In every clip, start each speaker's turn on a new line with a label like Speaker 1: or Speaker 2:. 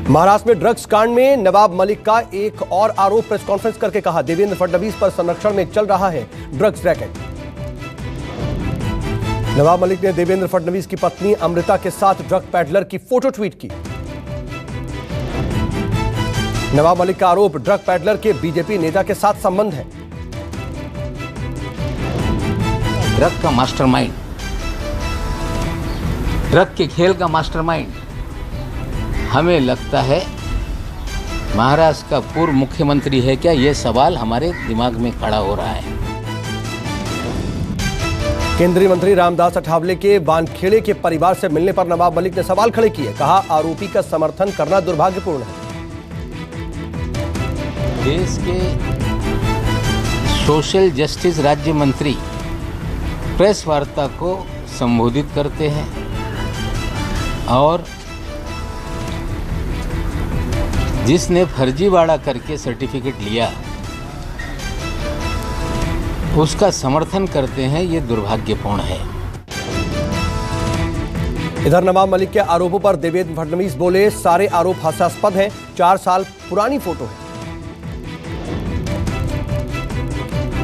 Speaker 1: महाराष्ट्र में ड्रग्स कांड में नवाब मलिक का एक और आरोप। प्रेस कॉन्फ्रेंस करके कहा, देवेंद्र फडणवीस पर संरक्षण में चल रहा है ड्रग्स रैकेट। नवाब मलिक ने देवेंद्र फडणवीस की पत्नी अमृता के साथ ड्रग पैडलर की फोटो ट्वीट की। नवाब मलिक का आरोप, ड्रग पैडलर के बीजेपी नेता के साथ संबंध है।
Speaker 2: ड्रग का मास्टरमाइंड, ड्रग के खेल का मास्टरमाइंड, हमें लगता है महाराष्ट्र का पूर्व मुख्यमंत्री है क्या, यह सवाल हमारे दिमाग में खड़ा हो रहा है।
Speaker 1: केंद्रीय मंत्री रामदास अठावले के वानखेड़े के परिवार से मिलने पर नवाब मलिक ने सवाल खड़े किए। कहा, आरोपी का समर्थन करना दुर्भाग्यपूर्ण है।
Speaker 2: देश के सोशल जस्टिस राज्य मंत्री प्रेस वार्ता को संबोधित करते हैं और जिसने फर्जीवाड़ा करके सर्टिफिकेट लिया उसका समर्थन करते हैं, ये दुर्भाग्यपूर्ण है।
Speaker 1: इधर नवाब मलिक के आरोपों पर देवेंद्र फडणवीस बोले, सारे आरोप हास्यास्पद हैं, 4 साल पुरानी फोटो है।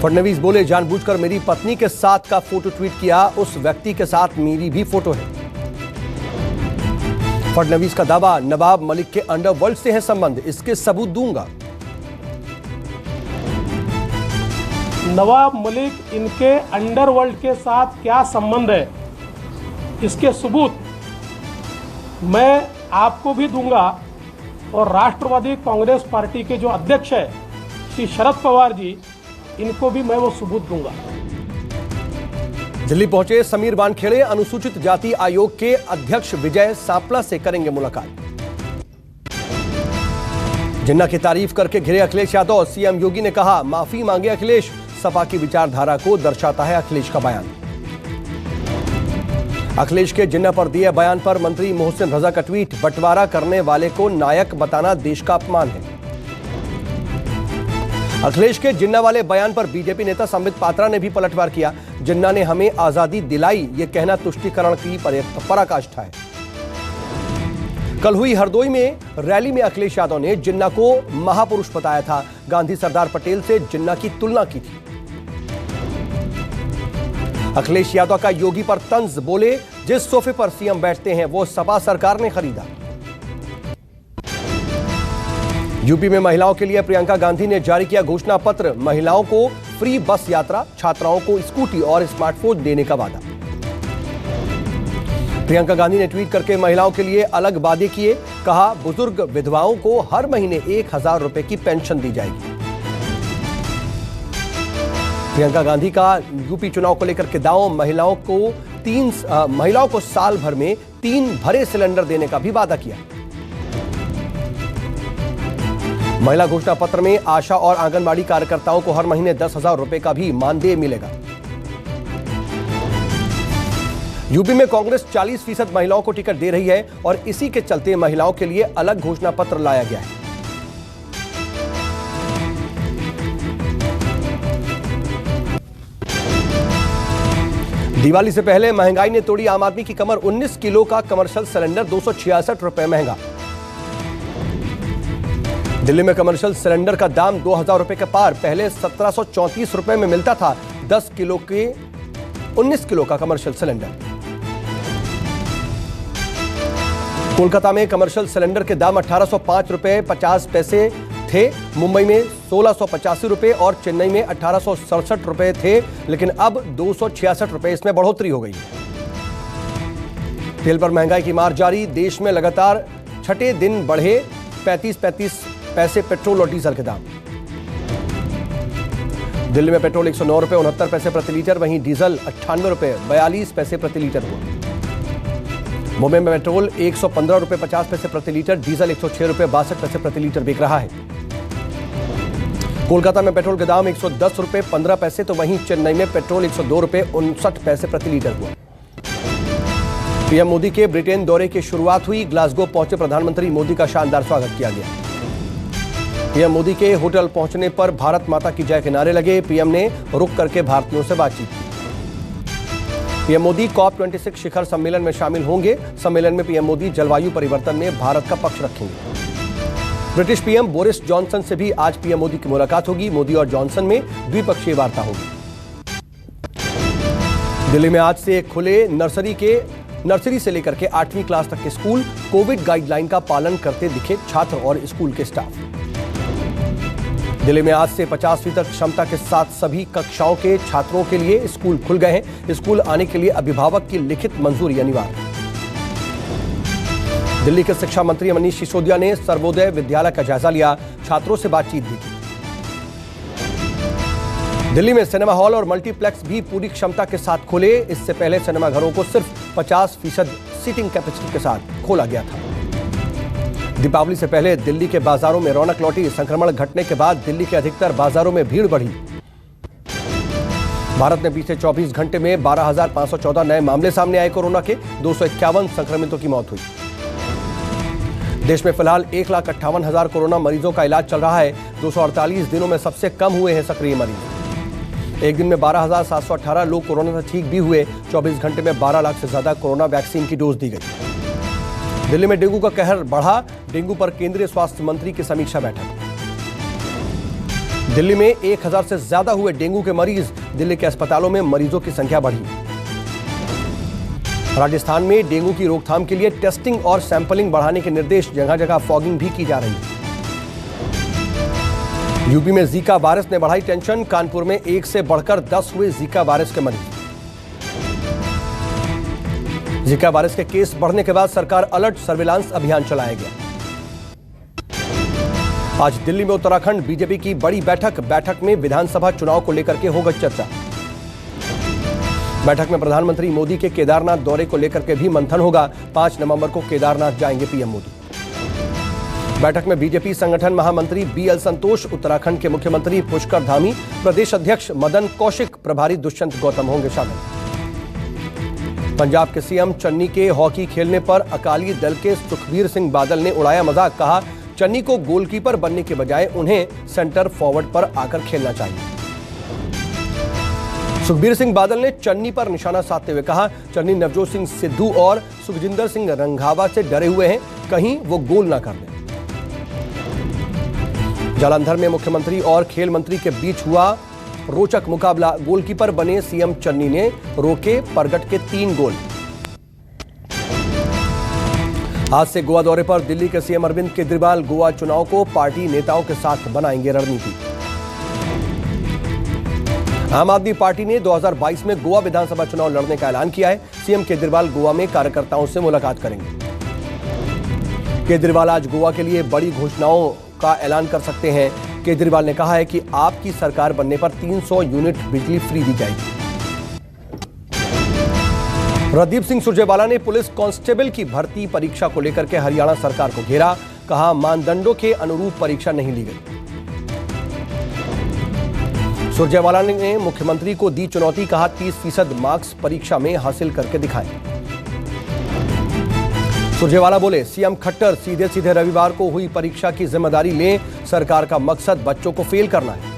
Speaker 1: फडणवीस बोले, जानबूझकर मेरी पत्नी के साथ का फोटो ट्वीट किया, उस व्यक्ति के साथ मेरी भी फोटो है। फडणवीस का दावा, नवाब मलिक के अंडरवर्ल्ड से है संबंध, इसके सबूत दूंगा।
Speaker 3: नवाब मलिक इनके अंडरवर्ल्ड के साथ क्या संबंध है, इसके सबूत मैं आपको भी दूंगा और राष्ट्रवादी कांग्रेस पार्टी के जो अध्यक्ष है श्री शरद पवार जी, इनको भी मैं वो सबूत दूंगा।
Speaker 1: दिल्ली पहुंचे समीर वानखेड़े अनुसूचित जाति आयोग के अध्यक्ष विजय सांपला से करेंगे मुलाकात। जिन्ना की तारीफ करके घिरे अखिलेश यादव। सीएम योगी ने कहा, माफी मांगे अखिलेश, सपा की विचारधारा को दर्शाता है अखिलेश का बयान। अखिलेश के जिन्ना पर दिए बयान पर मंत्री मोहसिन रजा का ट्वीट, बंटवारा करने वाले को नायक बताना देश का अपमान है। अखिलेश के जिन्ना वाले बयान पर बीजेपी नेता संबित पात्रा ने भी पलटवार किया। जिन्ना ने हमें आजादी दिलाई, यह कहना तुष्टीकरण की पराकाष्ठा है। कल हुई हरदोई में रैली में अखिलेश यादव ने जिन्ना को महापुरुष बताया था। गांधी सरदार पटेल से जिन्ना की तुलना की थी। अखिलेश यादव का योगी पर तंज, बोले, जिस सोफे पर सीएम बैठते हैं वो सपा सरकार ने खरीदा। यूपी में महिलाओं के लिए प्रियंका गांधी ने जारी किया घोषणा पत्र। महिलाओं को फ्री बस यात्रा, छात्राओं को स्कूटी और स्मार्टफोन देने का वादा। प्रियंका गांधी ने ट्वीट करके महिलाओं के लिए अलग वादे किए। कहा, बुजुर्ग विधवाओं को हर महीने 1000 रुपए की पेंशन दी जाएगी। प्रियंका गांधी का यूपी चुनाव को लेकर के दाव, महिलाओं को साल भर में 3 भरे सिलेंडर देने का भी वादा किया। महिला घोषणा पत्र में आशा और आंगनबाड़ी कार्यकर्ताओं को हर महीने 10,000 रुपए का भी मानदेय मिलेगा। यूपी में कांग्रेस 40% महिलाओं को टिकट दे रही है और इसी के चलते महिलाओं के लिए अलग घोषणा पत्र लाया गया है। दिवाली से पहले महंगाई ने तोड़ी आम आदमी की कमर। 19 किलो का कमर्शियल सिलेंडर 266 रुपए महंगा। दिल्ली में कमर्शियल सिलेंडर का दाम 2000 रुपए के पार। पहले 1734 रुपए में मिलता था 19 किलो का कमर्शियल सिलेंडर। कोलकाता में कमर्शियल सिलेंडर के दाम 1805 रुपए 50 पैसे थे। मुंबई में 1685 रुपए और चेन्नई में 1867 रुपए थे, लेकिन अब 266 रुपए इसमें बढ़ोतरी हो गई। तेल पर महंगाई की मार जारी। देश में लगातार छठे दिन बढ़े 35 पैसे पेट्रोल और डीजल के दाम। दिल्ली में पेट्रोल 109 रुपए 69 पैसे प्रति लीटर, वहीं डीजल 98 रुपए 42 पैसे प्रति लीटर हुआ। मुंबई में पेट्रोल 115 रुपए 50 पैसे प्रति लीटर, डीजल 106 रुपए 62 पैसे प्रति लीटर बिक रहा है। कोलकाता में पेट्रोल के दाम 110 रुपए 15 पैसे, तो वहीं चेन्नई में पेट्रोल 102 रुपए 59 पैसे प्रति लीटर हुआ। पीएम मोदी के ब्रिटेन दौरे की शुरुआत हुई। ग्लासगो पहुंचे प्रधानमंत्री मोदी का शानदार स्वागत किया गया। पीएम मोदी के होटल पहुंचने पर भारत माता की जय के नारे लगे। पीएम ने रुक करके भारतीयों से बातचीत की। पीएम मोदी COP26 शिखर सम्मेलन में शामिल होंगे। सम्मेलन में पीएम मोदी जलवायु परिवर्तन में भारत का पक्ष रखेंगे। ब्रिटिश पीएम बोरिस जॉनसन से भी आज पीएम मोदी की मुलाकात होगी। मोदी और जॉनसन में द्विपक्षीय वार्ता होगी। दिल्ली में आज से खुले नर्सरी से लेकर के 8वीं क्लास तक के स्कूल। कोविड गाइडलाइन का पालन करते दिखे छात्र और स्कूल के स्टाफ। दिल्ली में आज से 50% क्षमता के साथ सभी कक्षाओं के छात्रों के लिए स्कूल खुल गए हैं। स्कूल आने के लिए अभिभावक की लिखित मंजूरी अनिवार्य। दिल्ली के शिक्षा मंत्री मनीष सिसोदिया ने सर्वोदय विद्यालय का जायजा लिया, छात्रों से बातचीत भी की। दिल्ली में सिनेमा हॉल और मल्टीप्लेक्स भी पूरी क्षमता के साथ खुले। इससे पहले सिनेमाघरों को सिर्फ 50% सीटिंग कैपेसिटी के साथ खोला गया था। दीपावली से पहले दिल्ली के बाजारों में रौनक लौटी। संक्रमण घटने के बाद दिल्ली के अधिकतर बाजारों में भीड़ बढ़ी। भारत में बीते 24 घंटे में 12,514 नए मामले सामने आए। कोरोना के 251 संक्रमितों की मौत हुई। देश में फिलहाल 1,58,000 कोरोना मरीजों का इलाज चल रहा है। 248 दिनों में सबसे कम हुए हैं सक्रिय मरीज। एक दिन में 12,718 लोग कोरोना से ठीक भी हुए। 24 घंटे में 12 लाख से ज्यादा कोरोना वैक्सीन की डोज दी गई। दिल्ली में डेंगू का कहर बढ़ा। डेंगू पर केंद्रीय स्वास्थ्य मंत्री की समीक्षा बैठक। दिल्ली में 1,000 से ज्यादा हुए डेंगू के मरीज। दिल्ली के अस्पतालों में मरीजों की संख्या बढ़ी। राजस्थान में डेंगू की रोकथाम के लिए टेस्टिंग और सैंपलिंग बढ़ाने के निर्देश। जगह जगह फॉगिंग भी की जा रही है। यूपी में जीका वायरस ने बढ़ाई टेंशन। कानपुर में 1 से बढ़कर 10 हुए जीका वायरस के मरीज। जीका वायरस के केस बढ़ने के बाद सरकार अलर्ट सर्विलांस अभियान चलाया गया। आज दिल्ली में उत्तराखंड बीजेपी की बड़ी बैठक में विधानसभा चुनाव को लेकर के होगा चर्चा। बैठक में प्रधानमंत्री मोदी के केदारनाथ दौरे को लेकर के भी मंथन होगा। 5 नवंबर को केदारनाथ जाएंगे पीएम मोदी। बैठक में बीजेपी संगठन महामंत्री बीएल संतोष, उत्तराखंड के मुख्यमंत्री पुष्कर धामी, प्रदेश अध्यक्ष मदन कौशिक, प्रभारी दुष्यंत गौतम होंगे शामिल। पंजाब के सीएम चन्नी के हॉकी खेलने पर अकाली दल के सुखबीर सिंह बादल ने उड़ाया मजाक। कहा, चन्नी को गोलकीपर बनने के बजाय उन्हें सेंटर फॉरवर्ड पर आकर खेलना चाहिए। सुखबीर सिंह बादल ने चन्नी पर निशाना साधते हुए कहा, चन्नी नवजोत सिंह सिद्धू और सुखजिंदर सिंह रंघावा से डरे हुए हैं, कहीं वो गोल ना कर दें। जालंधर में मुख्यमंत्री और खेल मंत्री के बीच हुआ रोचक मुकाबला। गोलकीपर बने सीएम चन्नी ने रोके परगट के 3 गोल। आज से गोवा दौरे पर दिल्ली के सीएम अरविंद केजरीवाल। गोवा चुनाव को पार्टी नेताओं के साथ बनाएंगे रणनीति। आम आदमी पार्टी ने 2022 में गोवा विधानसभा चुनाव लड़ने का ऐलान किया है। सीएम केजरीवाल गोवा में कार्यकर्ताओं से मुलाकात करेंगे। केजरीवाल आज गोवा के लिए बड़ी घोषणाओं का ऐलान कर सकते हैं। केजरीवाल ने कहा है कि आपकी सरकार बनने पर 300 यूनिट बिजली फ्री दी जाएगी। रणदीप सिंह सुरजेवाला ने पुलिस कांस्टेबल की भर्ती परीक्षा को लेकर के हरियाणा सरकार को घेरा। कहा, मानदंडों के अनुरूप परीक्षा नहीं ली गई। सुरजेवाला ने मुख्यमंत्री को दी चुनौती। कहा, 30% मार्क्स परीक्षा में हासिल करके दिखाएं। सुरजेवाला बोले, सीएम खट्टर सीधे सीधे रविवार को हुई परीक्षा की जिम्मेदारी लें। सरकार का मकसद बच्चों को फेल करना है।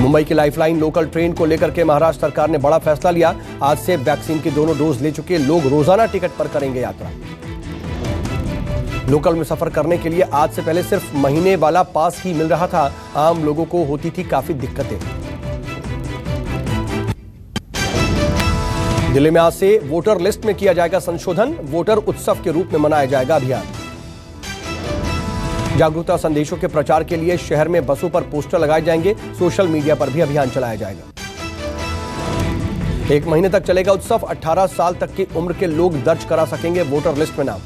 Speaker 1: मुंबई की लाइफलाइन लोकल ट्रेन को लेकर के महाराष्ट्र सरकार ने बड़ा फैसला लिया। आज से वैक्सीन की दोनों डोज ले चुके लोग रोजाना टिकट पर करेंगे यात्रा। लोकल में सफर करने के लिए आज से पहले सिर्फ महीने वाला पास ही मिल रहा था। आम लोगों को होती थी काफी दिक्कतें। दिल्ली में आज से वोटर लिस्ट में किया जाएगा संशोधन। वोटर उत्सव के रूप में मनाया जाएगा अभियान। जागरूकता संदेशों के प्रचार के लिए शहर में बसों पर पोस्टर लगाए जाएंगे। सोशल मीडिया पर भी अभियान चलाया जाएगा। 1 महीने तक चलेगा उत्सव। 18 साल तक की उम्र के लोग दर्ज करा सकेंगे वोटर लिस्ट में नाम।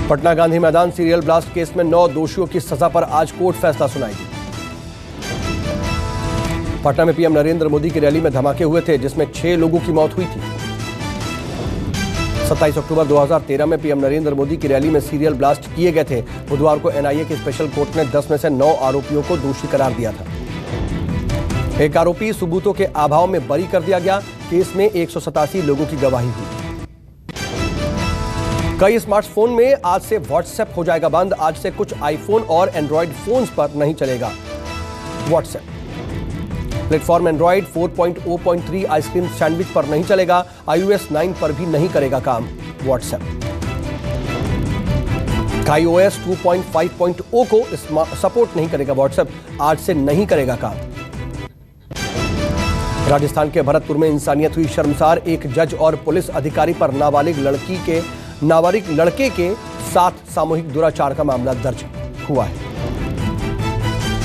Speaker 1: पटना गांधी मैदान सीरियल ब्लास्ट केस में 9 दोषियों की सजा पर आज कोर्ट फैसला सुनाएगी। पटना में पीएम नरेंद्र मोदी की रैली में धमाके हुए थे, जिसमें 6 लोगों की मौत हुई थी। 27 अक्टूबर 2013 में पीएम नरेंद्र मोदी की रैली में सीरियल ब्लास्ट किए गए थे। बुधवार को एनआईए की स्पेशल कोर्ट ने 10 में से 9 आरोपियों को दोषी करार दिया था। एक आरोपी सुबूतों के अभाव में बरी कर दिया गया। केस में 187 लोगों की गवाही हुई। कई स्मार्टफोन में आज से व्हाट्सएप हो जाएगा बंद। आज से कुछ आईफोन और एंड्रॉइड फोन्स पर नहीं चलेगा WhatsApp. Platform Android 4.0.3 ice cream sandwich पर नहीं चलेगा। iOS 9 पर भी नहीं करेगा काम। व्हाट्सएप। iOS 2.5.0 को सपोर्ट नहीं करेगा व्हाट्सएप, आज से नहीं करेगा काम। राजस्थान के भरतपुर में इंसानियत हुई शर्मसार, एक जज और पुलिस अधिकारी पर नाबालिग लड़के के साथ सामूहिक दुराचार का मामला दर्ज हुआ है।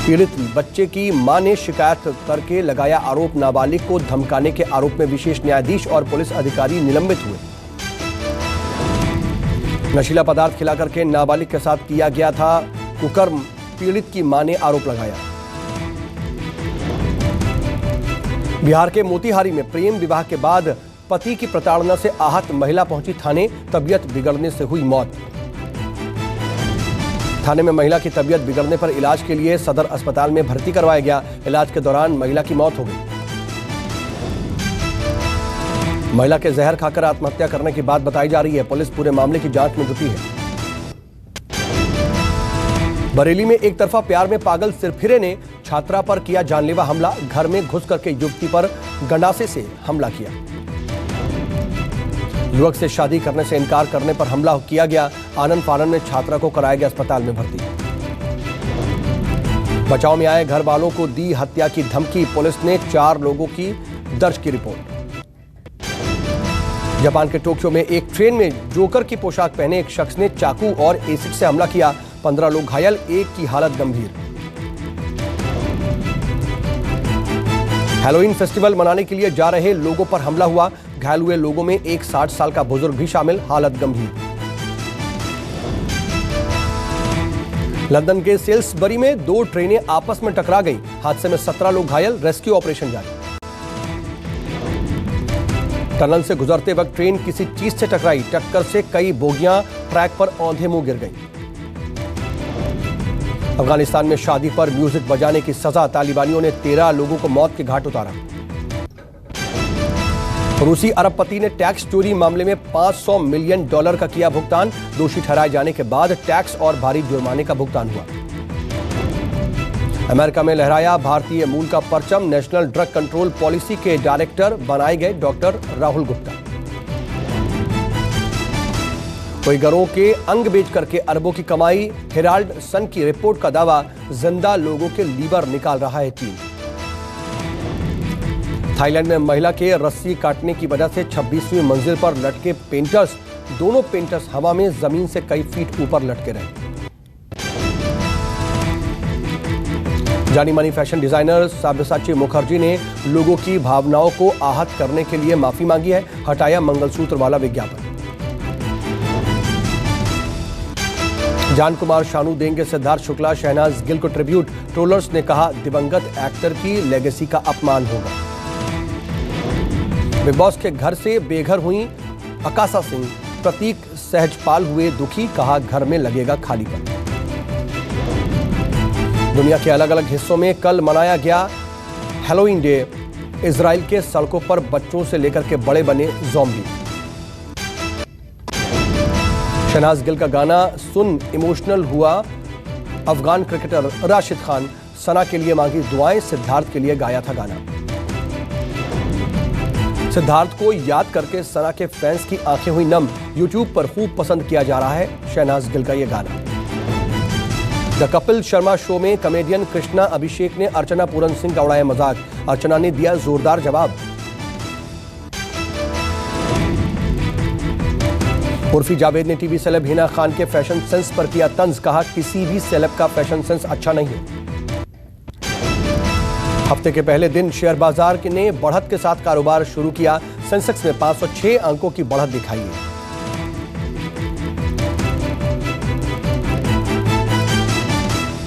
Speaker 1: पीड़ित बच्चे की मां ने शिकायत करके लगाया आरोप, नाबालिग को धमकाने के आरोप में विशेष न्यायाधीश और पुलिस अधिकारी निलंबित हुए। नशीला पदार्थ खिला करके नाबालिग के साथ किया गया था कुकर्म, पीड़ित की मां ने आरोप लगाया। बिहार के मोतिहारी में प्रेम विवाह के बाद पति की प्रताड़ना से आहत महिला पहुंची थाने, तबीयत बिगड़ने से हुई मौत। थाने में महिला की तबीयत बिगड़ने पर इलाज के लिए सदर अस्पताल में भर्ती करवाया गया। इलाज के दौरान महिला की मौत हो गई। महिला के जहर खाकर आत्महत्या करने की बात बताई जा रही है। पुलिस पूरे मामले की जांच में जुटी है। बरेली में एक तरफा प्यार में पागल सिरफिरे ने छात्रा पर किया जानलेवा हमला, घर में घुस करके युवती पर गंडासे से हमला किया। युवक से शादी करने से इनकार करने पर हमला किया गया। आनंद फानन में छात्रा को कराया गया अस्पताल में भर्ती। बचाव में आए घर वालों को दी हत्या की धमकी, पुलिस ने 4 लोगों की दर्ज की रिपोर्ट। जापान के टोक्यो में एक ट्रेन में जोकर की पोशाक पहने एक शख्स ने चाकू और एसिड से हमला किया। 15 लोग घायल, एक की हालत गंभीर। हैलोवीन फेस्टिवल मनाने के लिए जा रहे लोगों पर हमला हुआ। घायल हुए लोगों में एक 60 साल का बुजुर्ग भी शामिल, हालत गंभीर। लंदन के सेल्सबरी में 2 ट्रेनें आपस में टकरा गईं। हादसे में 17 लोग घायल, रेस्क्यू ऑपरेशन जारी। टनल से गुजरते वक्त ट्रेन किसी चीज से टकराई। टक्कर से कई बोगियां ट्रैक पर औंधे मुंह गिर गईं। अफगानिस्तान में शादी पर म्यूजिक बजाने की सजा, तालिबानियों ने 13 लोगों को मौत के घाट उतारा। रूसी अरबपति ने टैक्स चोरी मामले में $500 मिलियन का किया भुगतान। दोषी ठहराए जाने के बाद टैक्स और भारी जुर्माने का भुगतान हुआ। अमेरिका में लहराया भारतीय मूल का परचम, नेशनल ड्रग कंट्रोल पॉलिसी के डायरेक्टर बनाए गए डॉक्टर राहुल गुप्ता। कोई घरों के अंग बेच करके अरबों की कमाई, हेराल्ड सन की रिपोर्ट का दावा, जिंदा लोगों के लीवर निकाल रहा है चीन। थाईलैंड में महिला के रस्सी काटने की वजह से 26वीं मंजिल पर लटके पेंटर्स, दोनों पेंटर्स हवा में जमीन से कई फीट ऊपर लटके रहे। जानी मानी फैशन डिजाइनर साब्यसाची मुखर्जी ने लोगों की भावनाओं को आहत करने के लिए माफी मांगी है। हटाया मंगलसूत्र वाला विज्ञापन। जान कुमार शानू देंगे सिद्धार्थ शुक्ला, शहनाज गिल को ट्रिब्यूट। ट्रोलर्स ने कहा दिवंगत एक्टर की लेगेसी का अपमान होगा। बिग बॉस के घर से बेघर हुई अकाशा सिंह, प्रतीक सहजपाल हुए दुखी, कहा घर में लगेगा खालीपन। दुनिया के अलग अलग हिस्सों में कल मनाया गया हैलोवीन डे। इजराइल के सड़कों पर बच्चों से लेकर के बड़े बने ज़ॉम्बी। शहनाज गिल का गाना सुन इमोशनल हुआ अफगान क्रिकेटर राशिद खान। सना के लिए मांगी दुआएं, सिद्धार्थ के लिए गाया था गाना। सिद्धार्थ को याद करके सना के फैंस की आंखें हुई नम। यूट्यूब पर खूब पसंद किया जा रहा है शहनाज गिल का यह गाना। द कपिल शर्मा शो में कॉमेडियन कृष्णा अभिषेक ने अर्चना पूरन सिंह का उड़ाया मजाक। अर्चना ने दिया जोरदार जवाब। उर्फी जावेद ने टीवी सेलेब हिना खान के फैशन सेंस पर किया तंज, कहा किसी भी सेलेब का फैशन सेंस अच्छा नहीं है। हफ्ते के पहले दिन शेयर बाजार ने बढ़त के साथ कारोबार शुरू किया। सेंसेक्स में 506 अंकों की बढ़त दिखाई है।